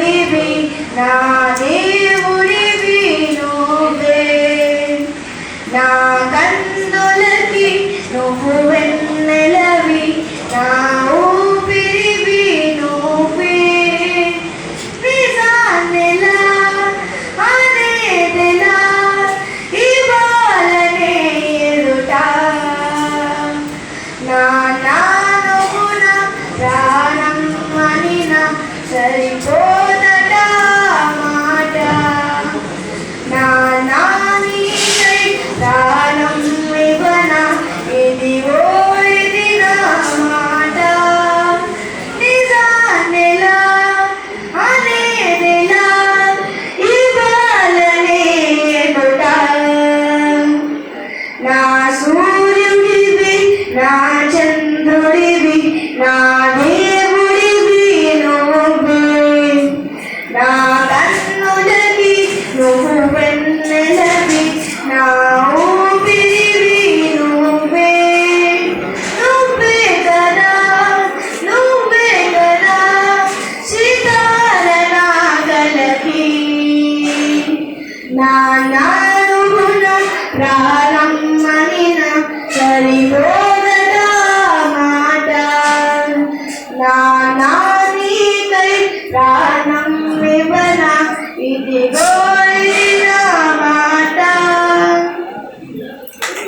దేవుడివి నా దేవుడివి నువ్వే నా కన్నులకి నువ్వు వెన్నెలవి నా ఊపిరివి నువ్వే నిజాన్నెలా అనేదెలా ఇవాళనే ఎదుట నా నానుగుణ ప్రాణం అనిన సరిపోదట మాట నా నానికై ప్రాణం ఇవ్వన ఇదిగో ఇది నా మాట నిజాన్నెలా అనేదెలా ఇవాళనే ఎదుట నా సూర్యుడివి నా చంద్రుడివి నా దేవుడివి నువ్వే నా కన్నులకి నువ్వు వెన్నెలవి నా ఊపిరివి నువ్వే నువ్వే కదా సితార నాగలకి నా నానుగుణ ప్రాణం అనిన సరిపోదట మాట నా నానికై ప్రాణం ఇవ్వన ఇదిగో